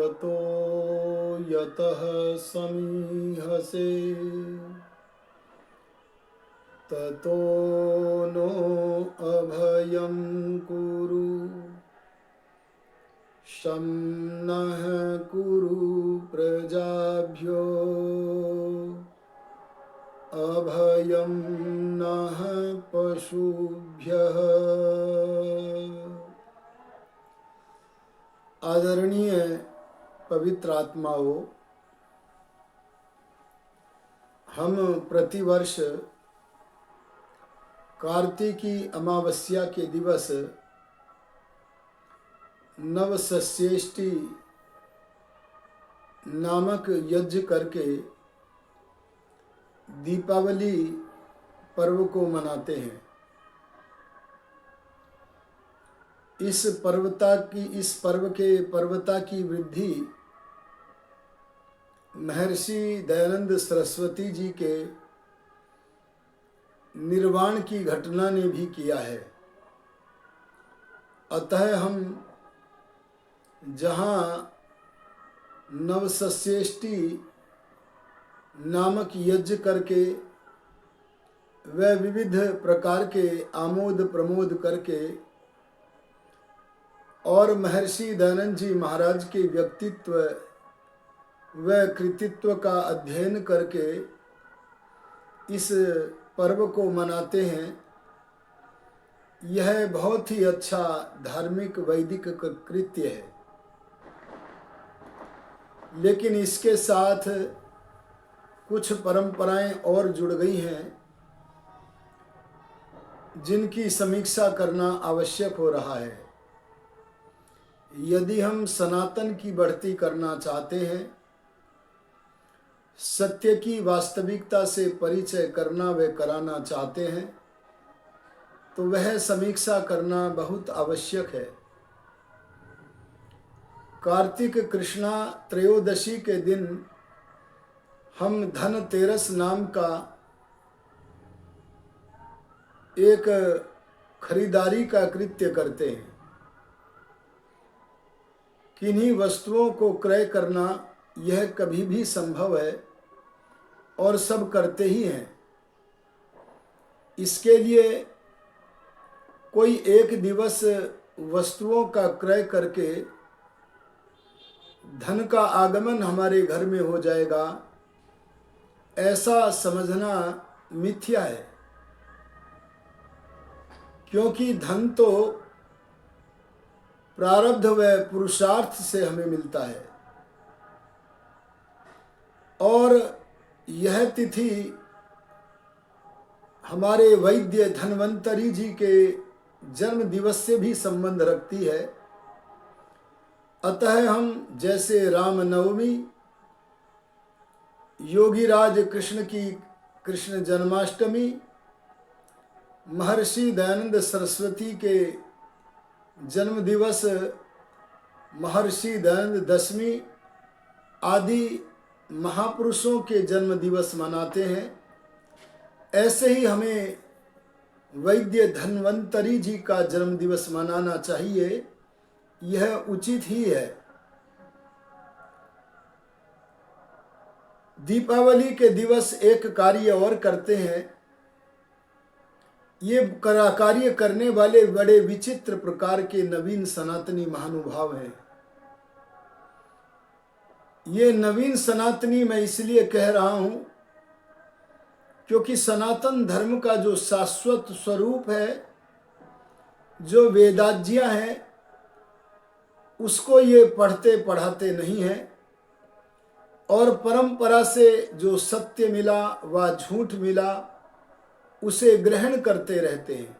ततो यतः समीहसे ततो नो अभयं कुरु शं नः कुरु प्रजाभ्यो अभयं नः पशुभ्यः। आदरणीय पवित्र आत्माओं, हम प्रतिवर्ष कार्तिकी अमावस्या के दिवस नवसस्येष्टि नामक यज्ञ करके दीपावली पर्व को मनाते हैं। इस पर्व के पर्वता की वृद्धि महर्षि दयानंद सरस्वती जी के निर्वाण की घटना ने भी किया है। अतः हम जहाँ नवसस्येष्टि नामक यज्ञ करके व विविध प्रकार के आमोद प्रमोद करके और महर्षि दयानंद जी महाराज के व्यक्तित्व व कृतित्व का अध्ययन करके इस पर्व को मनाते हैं, यह बहुत ही अच्छा धार्मिक वैदिक कृत्य है। लेकिन इसके साथ कुछ परंपराएं और जुड़ गई हैं जिनकी समीक्षा करना आवश्यक हो रहा है। यदि हम सनातन की बढ़ती करना चाहते हैं, सत्य की वास्तविकता से परिचय करना व कराना चाहते हैं, तो वह समीक्षा करना बहुत आवश्यक है। कार्तिक कृष्णा त्रयोदशी के दिन हम धनतेरस नाम का एक खरीदारी का कृत्य करते हैं। किन्हीं वस्तुओं को क्रय करना यह कभी भी संभव है और सब करते ही हैं। इसके लिए कोई एक दिवस वस्तुओं का क्रय करके धन का आगमन हमारे घर में हो जाएगा, ऐसा समझना मिथ्या है। क्योंकि धन तो प्रारब्ध व पुरुषार्थ से हमें मिलता है और यह तिथि हमारे वैद्य धन्वंतरी जी के जन्म दिवस से भी संबंध रखती है। अतः हम जैसे रामनवमी, योगीराज कृष्ण की कृष्ण जन्माष्टमी, महर्षि दयानंद सरस्वती के जन्म दिवस महर्षि दयानंद दशमी आदि महापुरुषों के जन्म दिवस मनाते हैं, ऐसे ही हमें वैद्य धन्वंतरी जी का जन्म दिवस मनाना चाहिए। यह उचित ही है। दीपावली के दिवस एक कार्य और करते हैं। ये कार्य करने वाले बड़े विचित्र प्रकार के नवीन सनातनी महानुभाव हैं। ये नवीन सनातनी मैं इसलिए कह रहा हूं क्योंकि सनातन धर्म का जो शाश्वत स्वरूप है, जो वेदाज्ञा है, उसको ये पढ़ते पढ़ाते नहीं है और परंपरा से जो सत्य मिला व झूठ मिला उसे ग्रहण करते रहते हैं।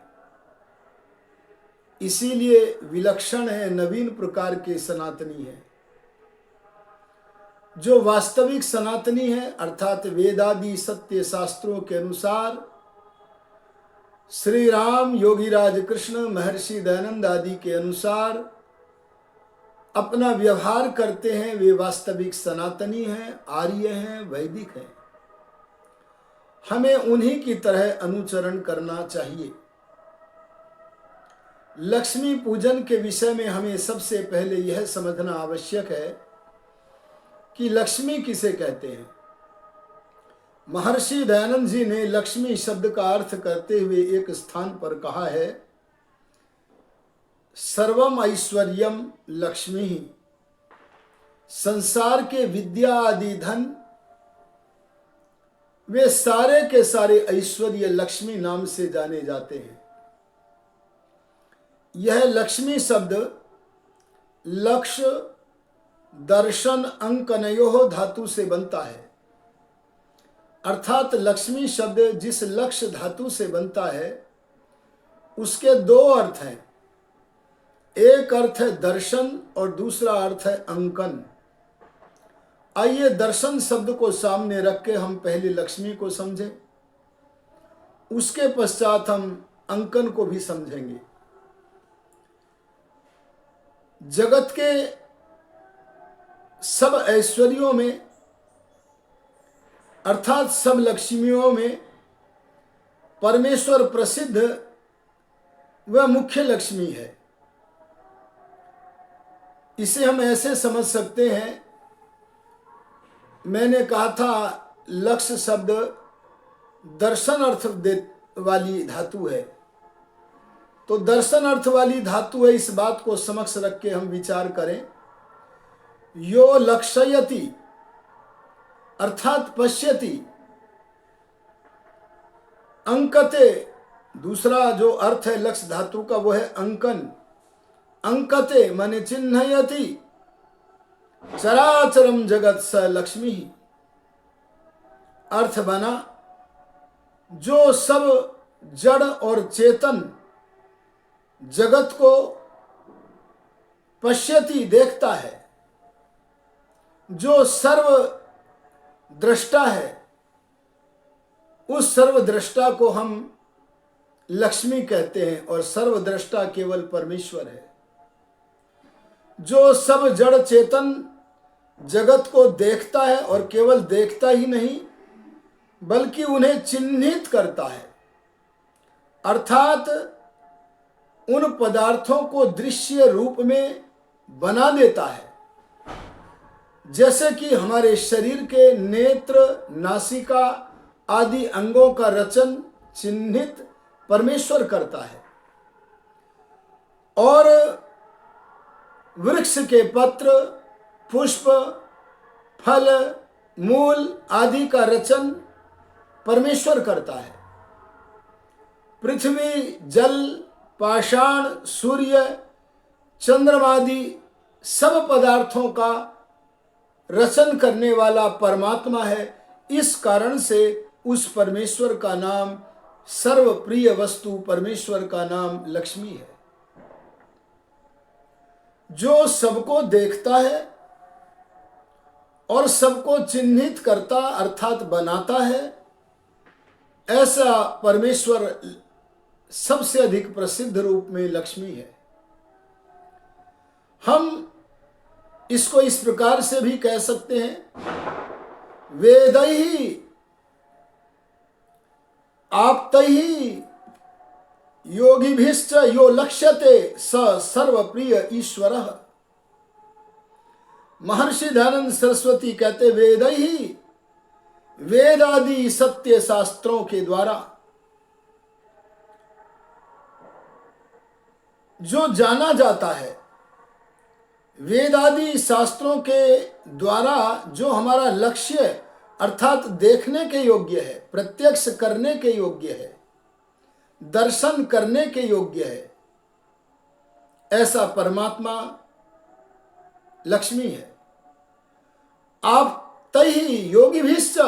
इसीलिए विलक्षण है, नवीन प्रकार के सनातनी है। जो वास्तविक सनातनी है अर्थात वेदादि सत्य शास्त्रों के अनुसार श्री राम, योगीराज कृष्ण, महर्षि दयानंद आदि के अनुसार अपना व्यवहार करते हैं, वे वास्तविक सनातनी हैं, आर्य हैं, वैदिक हैं। हमें उन्हीं की तरह अनुचरण करना चाहिए। लक्ष्मी पूजन के विषय में हमें सबसे पहले यह समझना आवश्यक है कि लक्ष्मी किसे कहते हैं। महर्षि दयानंद जी ने लक्ष्मी शब्द का अर्थ करते हुए एक स्थान पर कहा है, सर्वम ऐश्वर्यम लक्ष्मी ही। संसार के विद्या आदि धन वे सारे के सारे ऐश्वर्य लक्ष्मी नाम से जाने जाते हैं। यह लक्ष्मी शब्द लक्ष्य दर्शन अंकनयोः धातु से बनता है, अर्थात लक्ष्मी शब्द जिस लक्ष्य धातु से बनता है उसके दो अर्थ हैं। एक अर्थ है दर्शन और दूसरा अर्थ है अंकन। आइए दर्शन शब्द को सामने रख के हम पहले लक्ष्मी को समझें, उसके पश्चात हम अंकन को भी समझेंगे। जगत के सब ऐश्वर्यों में अर्थात सब लक्ष्मियों में परमेश्वर प्रसिद्ध वह मुख्य लक्ष्मी है। इसे हम ऐसे समझ सकते हैं, मैंने कहा था लक्ष्य शब्द दर्शन अर्थ वाली धातु है, तो दर्शन अर्थ वाली धातु है। इस बात को समक्ष रख के हम विचार करें, यो लक्षयति अर्थात पश्यति, अंकते दूसरा जो अर्थ है लक्ष्य धातु का वो है अंकन। अंकते माने चिन्हयति चराचरम जगत स लक्ष्मी। अर्थ बना जो सब जड़ और चेतन जगत को पश्यति देखता है, जो सर्व दृष्टा है, उस सर्वद्रष्टा को हम लक्ष्मी कहते हैं। और सर्वद्रष्टा केवल परमेश्वर है। जो सब जड़ चेतन जगत को देखता है और केवल देखता ही नहीं बल्कि उन्हें चिन्हित करता है, अर्थात उन पदार्थों को दृश्य रूप में बना देता है। जैसे कि हमारे शरीर के नेत्र नासिका आदि अंगों का रचन चिन्हित परमेश्वर करता है, और वृक्ष के पत्र पुष्प फल मूल आदि का रचन परमेश्वर करता है। पृथ्वी जल पाषाण सूर्य चंद्रमा आदि सब पदार्थों का रचन करने वाला परमात्मा है। इस कारण से उस परमेश्वर का नाम, सर्वप्रिय वस्तु परमेश्वर का नाम लक्ष्मी है। जो सबको देखता है और सबको चिन्हित करता अर्थात बनाता है, ऐसा परमेश्वर सबसे अधिक प्रसिद्ध रूप में लक्ष्मी है। हम इसको इस प्रकार से भी कह सकते हैं, वेदैहि आप्तैहि योगिभिश्च यो लक्ष्यते स सर्वप्रिय ईश्वरः। महर्षि दयानंद सरस्वती कहते, वेदैहि वेद आदि सत्य शास्त्रों के द्वारा जो जाना जाता है, वेद आदि शास्त्रों के द्वारा जो हमारा लक्ष्य अर्थात देखने के योग्य है, प्रत्यक्ष करने के योग्य है, दर्शन करने के योग्य है, ऐसा परमात्मा लक्ष्मी है। आप तैहि योगिभिश्च,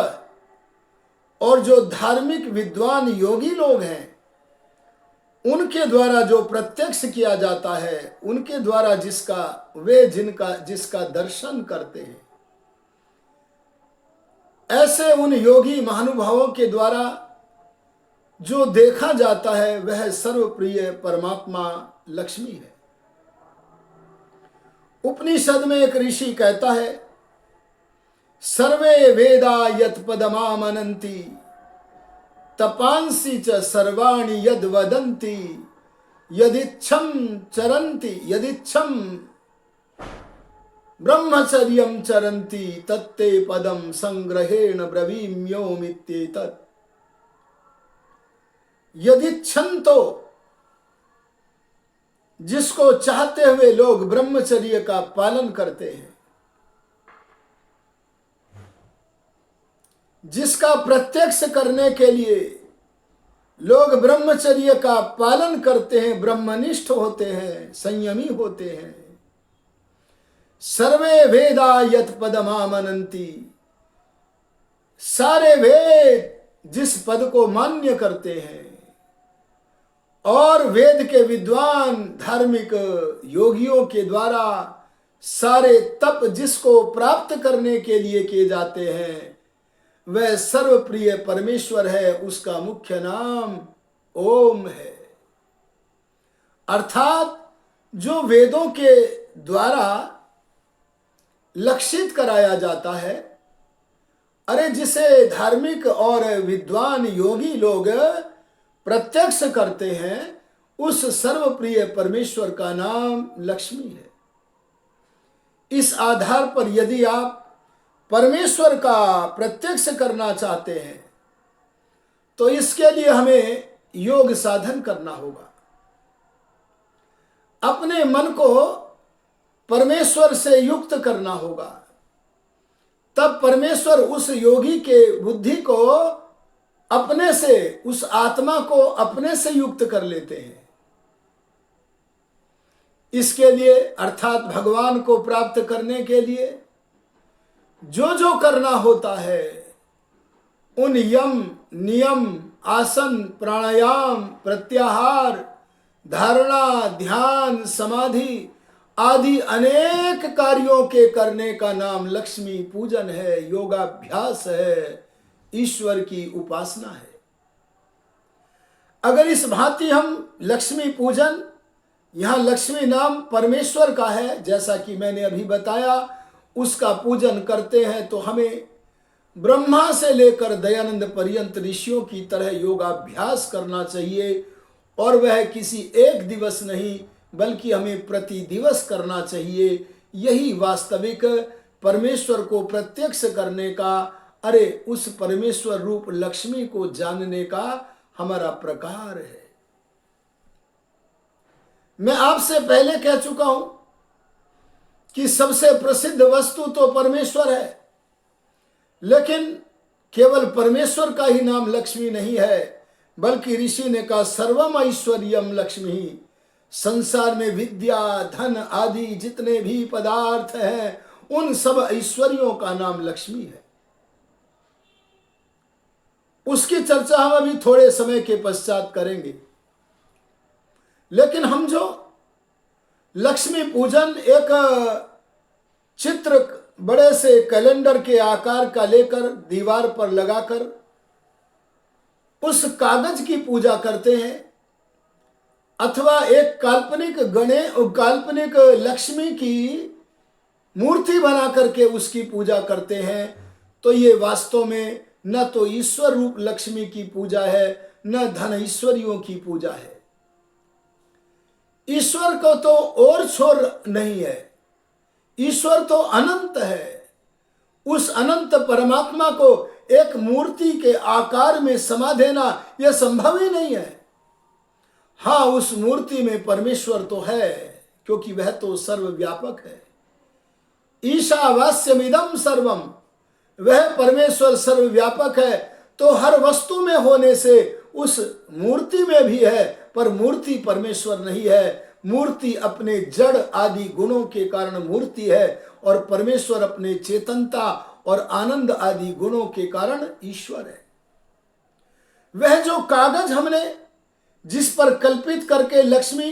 और जो धार्मिक विद्वान योगी लोग हैं उनके द्वारा जो प्रत्यक्ष किया जाता है, उनके द्वारा जिसका दर्शन करते हैं, ऐसे उन योगी महानुभावों के द्वारा जो देखा जाता है वह सर्वप्रिय परमात्मा लक्ष्मी है। उपनिषद में एक ऋषि कहता है, सर्वे वेदा यत् पदमामनन्ति तपांसि च सर्वाणि यद् वदन्ति यदिच्छं चरन्ति यदिच्छं ब्रह्मचर्यं चरन्ति तत्ते पदम संग्रहेण ब्रवीम्योमित्येतत्। यदिच्छन्तो, जिसको चाहते हुए लोग ब्रह्मचर्य का पालन करते हैं, जिसका प्रत्यक्ष करने के लिए लोग ब्रह्मचर्य का पालन करते हैं, ब्रह्मनिष्ठ होते हैं, संयमी होते हैं, सर्वे वेदा यत् पदमामनन्ति, सारे वेद जिस पद को मान्य करते हैं, और वेद के विद्वान धार्मिक योगियों के द्वारा सारे तप जिसको प्राप्त करने के लिए किए जाते हैं, वह सर्वप्रिय परमेश्वर है। उसका मुख्य नाम ओम है। अर्थात जो वेदों के द्वारा लक्षित कराया जाता है, अरे जिसे धार्मिक और विद्वान योगी लोग प्रत्यक्ष करते हैं, उस सर्वप्रिय परमेश्वर का नाम लक्ष्मी है। इस आधार पर यदि आप परमेश्वर का प्रत्यक्ष करना चाहते हैं तो इसके लिए हमें योग साधन करना होगा। अपने मन को परमेश्वर से युक्त करना होगा, तब परमेश्वर उस योगी के बुद्धि को अपने से, उस आत्मा को अपने से युक्त कर लेते हैं। इसके लिए अर्थात भगवान को प्राप्त करने के लिए जो जो करना होता है, उन यम नियम, आसन, प्राणायाम, प्रत्याहार, धारणा, ध्यान, समाधि आदि अनेक कार्यों के करने का नाम लक्ष्मी पूजन है, योगाभ्यास है, ईश्वर की उपासना है। अगर इस भांति हम लक्ष्मी पूजन, यहां लक्ष्मी नाम परमेश्वर का है, जैसा कि मैंने अभी बताया, उसका पूजन करते हैं तो हमें ब्रह्मा से लेकर दयानंद पर्यंत ऋषियों की तरह योगाभ्यास करना चाहिए, और वह किसी एक दिवस नहीं बल्कि हमें प्रति दिवस करना चाहिए। यही वास्तविक परमेश्वर को प्रत्यक्ष करने का, अरे उस परमेश्वर रूप लक्ष्मी को जानने का हमारा प्रकार है। मैं आपसे पहले कह चुका हूं कि सबसे प्रसिद्ध वस्तु तो परमेश्वर है, लेकिन केवल परमेश्वर का ही नाम लक्ष्मी नहीं है, बल्कि ऋषि ने कहा सर्वम ऐश्वर्यम लक्ष्मी। संसार में विद्या, धन आदि जितने भी पदार्थ हैं, उन सब ऐश्वर्यों का नाम लक्ष्मी है। उसकी चर्चा हम अभी थोड़े समय के पश्चात करेंगे। लेकिन हम जो लक्ष्मी पूजन एक चित्र बड़े से कैलेंडर के आकार का लेकर दीवार पर लगाकर उस कागज की पूजा करते हैं, अथवा एक काल्पनिक लक्ष्मी की मूर्ति बना करके उसकी पूजा करते हैं, तो ये वास्तव में न तो ईश्वर रूप लक्ष्मी की पूजा है, न धन ऐश्वर्यों की पूजा है। ईश्वर को तो और छोर नहीं है, ईश्वर तो अनंत है। उस अनंत परमात्मा को एक मूर्ति के आकार में समा देना यह संभव ही नहीं है। हाँ, उस मूर्ति में परमेश्वर तो है, क्योंकि वह तो सर्वव्यापक है। ईशावास्यमिदं सर्वम, वह परमेश्वर सर्वव्यापक है, तो हर वस्तु में होने से उस मूर्ति में भी है, पर मूर्ति परमेश्वर नहीं है। मूर्ति अपने जड़ आदि गुणों के कारण मूर्ति है, और परमेश्वर अपने चेतनता और आनंद आदि गुणों के कारण ईश्वर है। वह जो कागज हमने जिस पर कल्पित करके लक्ष्मी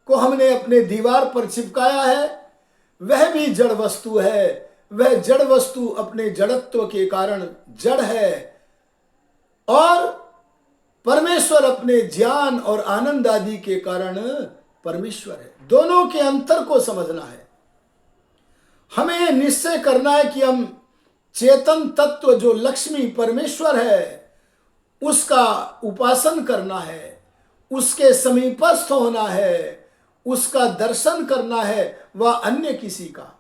को हमने अपने दीवार पर चिपकाया है, वह भी जड़ वस्तु है। वह जड़ वस्तु अपने जड़त्व के कारण जड़ है, और परमेश्वर अपने ज्ञान और आनंद आदि के कारण परमेश्वर है। दोनों के अंतर को समझना है। हमें निश्चय करना है कि हम चेतन तत्व जो लक्ष्मी परमेश्वर है, उसका उपासन करना है, उसके समीपस्थ होना है, उसका दर्शन करना है, वह अन्य किसी का।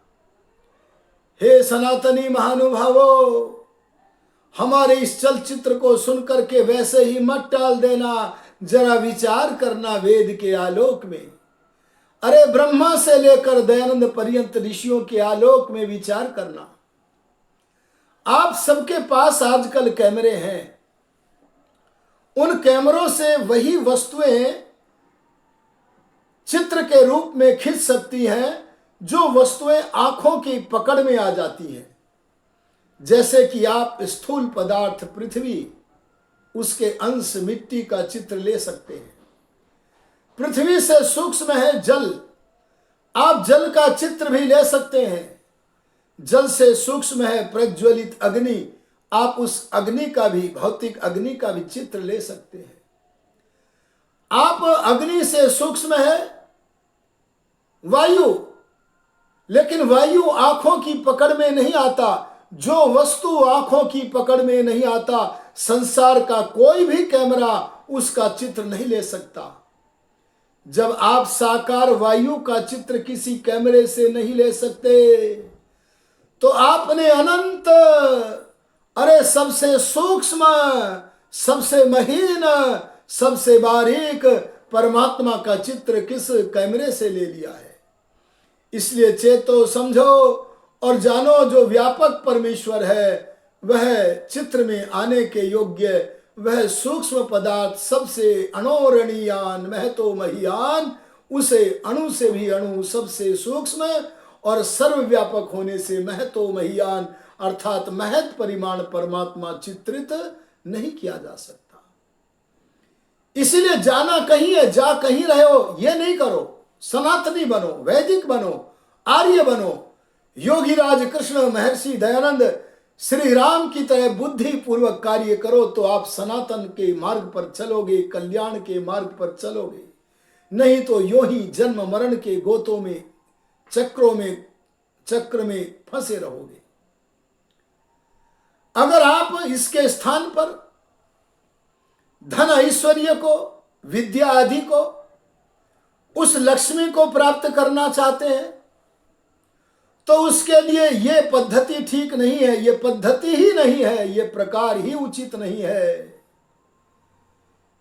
हे सनातनी महानुभावों, हमारे इस चलचित्र को सुनकर के वैसे ही मत टाल देना, जरा विचार करना वेद के आलोक में। अरे ब्रह्मा से लेकर दयानंद पर्यंत ऋषियों के आलोक में विचार करना। आप सबके पास आजकल कैमरे हैं, उन कैमरों से वही वस्तुएं चित्र के रूप में खिंच सकती हैं जो वस्तुएं आंखों की पकड़ में आ जाती हैं। जैसे कि आप स्थूल पदार्थ पृथ्वी, उसके अंश मिट्टी का चित्र ले सकते हैं। पृथ्वी से सूक्ष्म है जल, आप जल का चित्र भी ले सकते हैं। जल से सूक्ष्म है प्रज्वलित अग्नि, आप उस अग्नि का भी, भौतिक अग्नि का भी चित्र ले सकते हैं। आप अग्नि से सूक्ष्म है वायु, लेकिन वायु आंखों की पकड़ में नहीं आता। जो वस्तु आंखों की पकड़ में नहीं आता, संसार का कोई भी कैमरा उसका चित्र नहीं ले सकता। जब आप साकार वायु का चित्र किसी कैमरे से नहीं ले सकते, तो आपने अनंत, अरे सबसे सूक्ष्म, सबसे महीन, सबसे बारीक परमात्मा का चित्र किस कैमरे से ले लिया है। इसलिए चेतो, समझो और जानो, जो व्यापक परमेश्वर है वह चित्र में आने के योग्य, वह सूक्ष्म पदार्थ सबसे अणोरणीयान महतो महियान, उसे अणु से भी अणु, सबसे सूक्ष्म और सर्वव्यापक होने से महतो महियान, अर्थात महत परिमाण परमात्मा चित्रित नहीं किया जा सकता। इसलिए जाना कहीं है, जा कहीं रहे हो, ये नहीं करो। सनातनी बनो, वैदिक बनो, आर्य बनो, योगीराज कृष्ण, महर्षि दयानंद, श्री राम की तरह बुद्धि पूर्वक कार्य करो, तो आप सनातन के मार्ग पर चलोगे, कल्याण के मार्ग पर चलोगे। नहीं तो यूं ही जन्म मरण के गोतों में, चक्र में फंसे रहोगे। अगर आप इसके स्थान पर धन ऐश्वर्य को, विद्या आदि को, उस लक्ष्मी को प्राप्त करना चाहते हैं, तो उसके लिए ये पद्धति ठीक नहीं है, ये पद्धति ही नहीं है, ये प्रकार ही उचित नहीं है।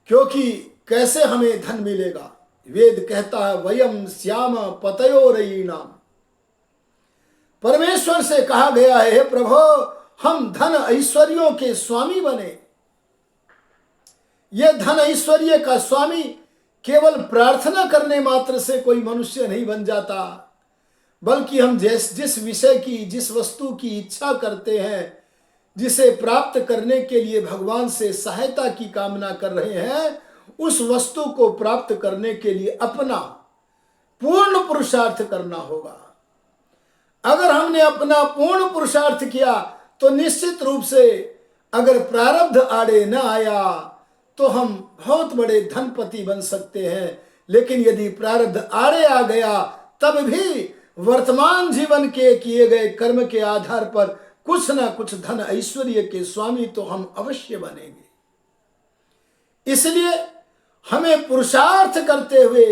क्योंकि कैसे हमें धन मिलेगा? वेद कहता है वयम श्याम पतयोरयीणाम, परमेश्वर से कहा गया है, हे प्रभु हम धन ऐश्वर्यों के स्वामी बने। ये धन ऐश्वर्य का स्वामी केवल प्रार्थना करने मात्र से कोई मनुष्य नहीं बन जाता, बल्कि हम जिस विषय की, जिस वस्तु की इच्छा करते हैं, जिसे प्राप्त करने के लिए भगवान से सहायता की कामना कर रहे हैं, उस वस्तु को प्राप्त करने के लिए अपना पूर्ण पुरुषार्थ करना होगा। अगर हमने अपना पूर्ण पुरुषार्थ किया तो निश्चित रूप से अगर प्रारब्ध आड़े न आया तो हम बहुत बड़े धनपति बन सकते हैं। लेकिन यदि प्रारब्ध आड़े आ गया, तब भी वर्तमान जीवन के किए गए कर्म के आधार पर कुछ ना कुछ धन ऐश्वर्य के स्वामी तो हम अवश्य बनेंगे। इसलिए हमें पुरुषार्थ करते हुए,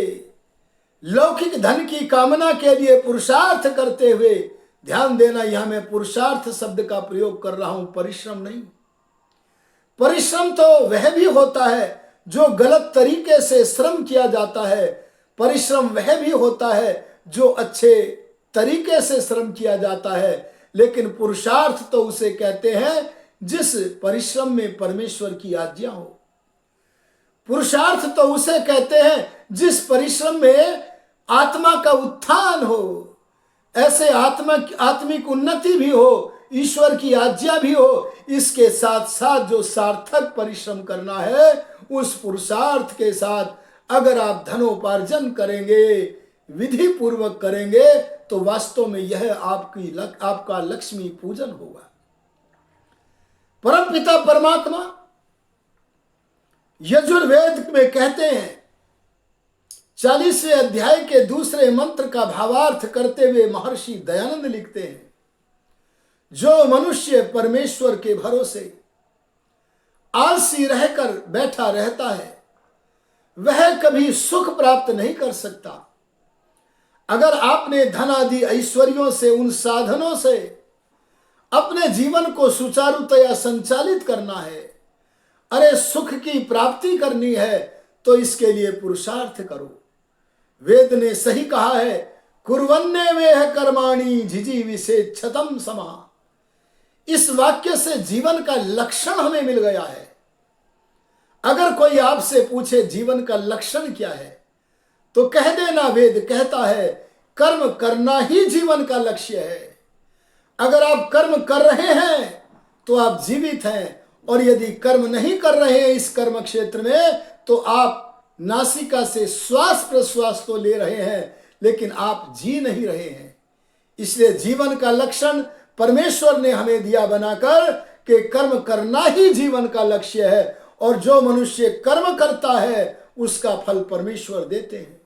लौकिक धन की कामना के लिए पुरुषार्थ करते हुए, ध्यान देना यहां मैं पुरुषार्थ शब्द का प्रयोग कर रहा हूं, परिश्रम नहीं। परिश्रम तो वह भी होता है जो गलत तरीके से श्रम किया जाता है, परिश्रम वह भी होता है जो अच्छे तरीके से श्रम किया जाता है। लेकिन पुरुषार्थ तो उसे कहते हैं जिस परिश्रम में परमेश्वर की आज्ञा हो। पुरुषार्थ तो उसे कहते हैं जिस परिश्रम में आत्मा का उत्थान हो, ऐसे आत्मिक उन्नति भी हो, ईश्वर की आज्ञा भी हो। इसके साथ साथ जो सार्थक परिश्रम करना है, उस पुरुषार्थ के साथ अगर आप धनोपार्जन करेंगे, विधि पूर्वक करेंगे, तो वास्तव में यह आपका लक्ष्मी पूजन होगा। परमपिता परमात्मा यजुर्वेद में कहते हैं, 40वें अध्याय के दूसरे मंत्र का भावार्थ करते हुए महर्षि दयानंद लिखते हैं, जो मनुष्य परमेश्वर के भरोसे आलसी रहकर बैठा रहता है, वह कभी सुख प्राप्त नहीं कर सकता। अगर आपने धन आदि ऐश्वर्यों से, उन साधनों से अपने जीवन को सुचारुतया संचालित करना है, अरे सुख की प्राप्ति करनी है, तो इसके लिए पुरुषार्थ करो। वेद ने सही कहा है, कुर्वन्ने वेह कर्माणि जिजीविषेच्छतम समा। इस वाक्य से जीवन का लक्षण हमें मिल गया है। अगर कोई आपसे पूछे जीवन का लक्षण क्या है, तो कह देना वेद कहता है कर्म करना ही जीवन का लक्ष्य है। अगर आप कर्म कर रहे हैं तो आप जीवित हैं, और यदि कर्म नहीं कर रहे हैं इस कर्म क्षेत्र में, तो आप नासिका से श्वास प्रश्वास तो ले रहे हैं, लेकिन आप जी नहीं रहे हैं। इसलिए जीवन का लक्षण परमेश्वर ने हमें दिया बनाकर कि कर्म करना ही जीवन का लक्ष्य है, और जो मनुष्य कर्म करता है उसका फल परमेश्वर देते हैं।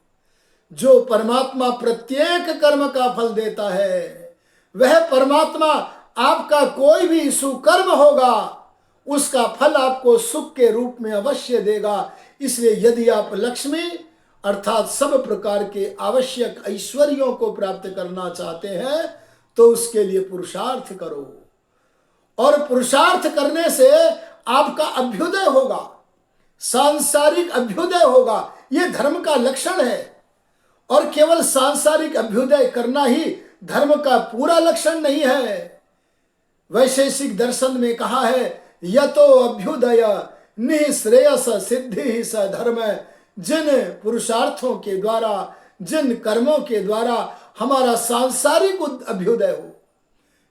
जो परमात्मा प्रत्येक कर्म का फल देता है, वह परमात्मा आपका कोई भी सुकर्म होगा उसका फल आपको सुख के रूप में अवश्य देगा। इसलिए यदि आप लक्ष्मी अर्थात सब प्रकार के आवश्यक ऐश्वर्यों को प्राप्त करना चाहते हैं, तो उसके लिए पुरुषार्थ करो, और पुरुषार्थ करने से आपका अभ्युदय होगा, सांसारिक अभ्युदय होगा। यह धर्म का लक्षण है, और केवल सांसारिक अभ्युदय करना ही धर्म का पूरा लक्षण नहीं है। वैशेषिक दर्शन में कहा है, यतो अभ्युदय निःश्रेयस सिद्धि स धर्म। जिन पुरुषार्थों के द्वारा, जिन कर्मों के द्वारा हमारा सांसारिक अभ्युदय हो,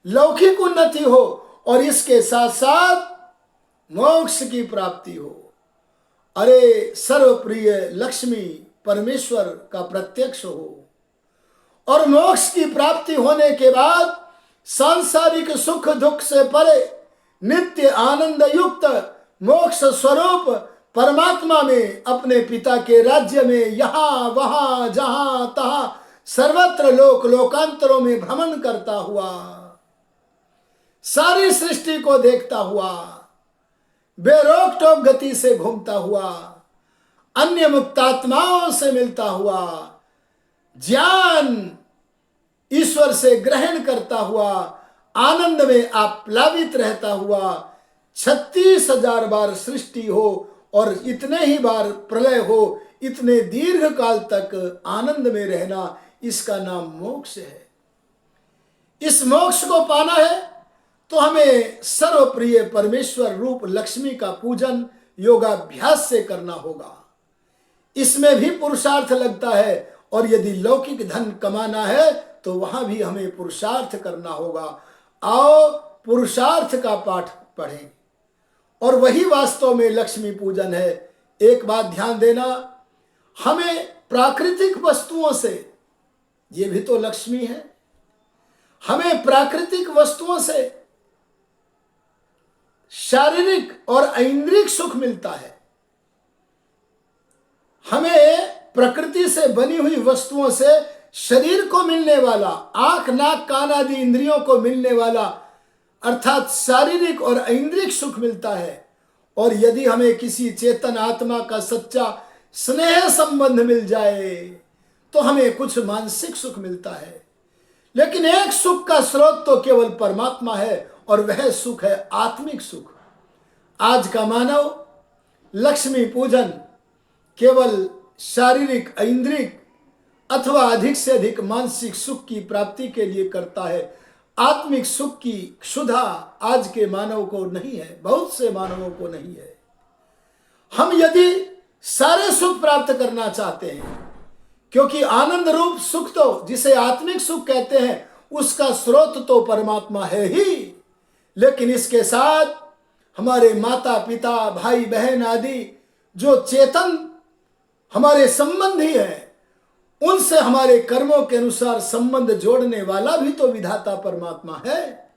लौकिक उन्नति हो, और इसके साथ साथ मोक्ष की प्राप्ति हो, अरे सर्वप्रिय लक्ष्मी परमेश्वर का प्रत्यक्ष हो, और मोक्ष की प्राप्ति होने के बाद सांसारिक सुख दुख से परे नित्य आनंद युक्त मोक्ष स्वरूप परमात्मा में, अपने पिता के राज्य में, यहां वहां जहां तहां सर्वत्र लोक लोकांतरों में भ्रमण करता हुआ, सारी सृष्टि को देखता हुआ, बेरोक टोक गति से घूमता हुआ, अन्य मुक्तात्माओं से मिलता हुआ, ज्ञान ईश्वर से ग्रहण करता हुआ, आनंद में आप्लावित रहता हुआ, 36,000 बार सृष्टि हो और इतने ही बार प्रलय हो, इतने दीर्घ काल तक आनंद में रहना, इसका नाम मोक्ष है। इस मोक्ष को पाना है तो हमें सर्वप्रिय परमेश्वर रूप लक्ष्मी का पूजन योगाभ्यास से करना होगा। इसमें भी पुरुषार्थ लगता है, और यदि लौकिक धन कमाना है तो वहां भी हमें पुरुषार्थ करना होगा। आओ पुरुषार्थ का पाठ पढ़ें, और वही वास्तव में लक्ष्मी पूजन है। एक बात ध्यान देना, हमें प्राकृतिक वस्तुओं से, ये भी तो लक्ष्मी है, हमें प्राकृतिक वस्तुओं से शारीरिक और ऐन्द्रिक सुख मिलता है। हमें प्रकृति से बनी हुई वस्तुओं से शरीर को मिलने वाला, आंख नाक कान आदि इंद्रियों को मिलने वाला अर्थात शारीरिक और ऐन्द्रिक सुख मिलता है। और यदि हमें किसी चेतन आत्मा का सच्चा स्नेह संबंध मिल जाए तो हमें कुछ मानसिक सुख मिलता है। लेकिन एक सुख का स्रोत तो केवल परमात्मा है, और वह सुख है आत्मिक सुख। आज का मानव लक्ष्मी पूजन केवल शारीरिक ऐन्द्रिक अथवा अधिक से अधिक मानसिक सुख की प्राप्ति के लिए करता है। आत्मिक सुख की क्षुधा आज के मानव को नहीं है, बहुत से मानवों को नहीं है। हम यदि सारे सुख प्राप्त करना चाहते हैं, क्योंकि आनंद रूप सुख तो जिसे आत्मिक सुख कहते हैं उसका स्रोत तो परमात्मा है ही, लेकिन इसके साथ हमारे माता पिता भाई बहन आदि जो चेतन हमारे संबंधी हैं, उनसे हमारे कर्मों के अनुसार संबंध जोड़ने वाला भी तो विधाता परमात्मा है।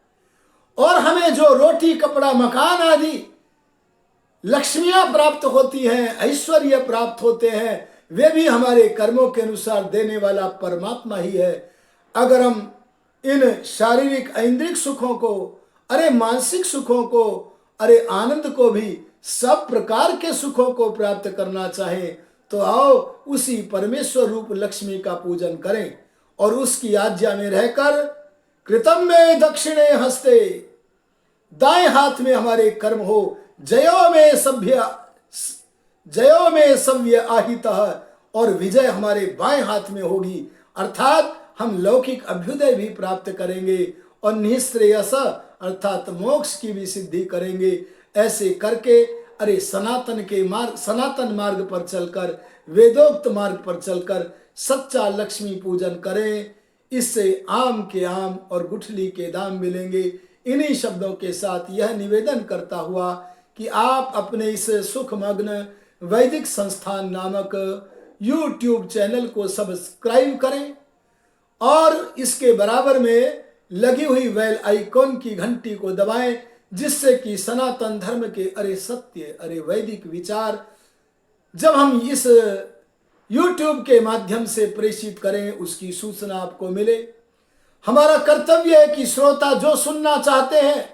और हमें जो रोटी कपड़ा मकान आदि लक्ष्मियां प्राप्त होती हैं, ऐश्वर्य प्राप्त होते हैं, वे भी हमारे कर्मों के अनुसार देने वाला परमात्मा ही है। अगर हम इन शारीरिक ऐन्द्रिक सुखों को, अरे मानसिक सुखों को, अरे आनंद को भी, सब प्रकार के सुखों को प्राप्त करना चाहें तो आओ उसी परमेश्वर रूप लक्ष्मी का पूजन करें, और उसकी आज्ञा में रहकर कृतम में दक्षिणे हस्ते, दाएं हाथ में हमारे कर्म हो। जयो में सव्य आहितः, और विजय हमारे बाएं हाथ में होगी। अर्थात हम लौकिक अभ्युदय भी प्राप्त करेंगे और निःश्रेयस अर्थात मोक्ष की भी सिद्धि करेंगे। ऐसे करके अरे सनातन मार्ग पर चलकर, वेदोक्त मार्ग पर चलकर सच्चा लक्ष्मी पूजन करें। इससे आम के आम और गुठली के दाम मिलेंगे। इन्हीं शब्दों के साथ यह निवेदन करता हुआ कि आप अपने इस सुखमग्न वैदिक संस्थान नामक YouTube चैनल को सब्सक्राइब करें और इसके बराबर में लगी हुई बेल आइकॉन की घंटी को दबाएं, जिससे कि सनातन धर्म के अरे सत्य, अरे वैदिक विचार जब हम इस YouTube के माध्यम से प्रेषित करें उसकी सूचना आपको मिले। हमारा कर्तव्य है कि श्रोता जो सुनना चाहते हैं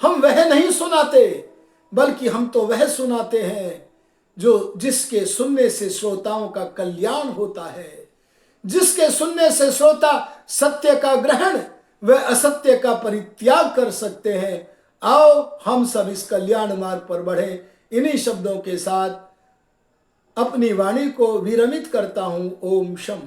हम वह नहीं सुनाते, बल्कि हम तो वह सुनाते हैं जिसके सुनने से श्रोताओं का कल्याण होता है, जिसके सुनने से श्रोता सत्य का ग्रहण व असत्य का परित्याग कर सकते हैं। आओ हम सब इस कल्याण मार्ग पर बढ़ें। इन्हीं शब्दों के साथ अपनी वाणी को विरमित करता हूं। ओम शम।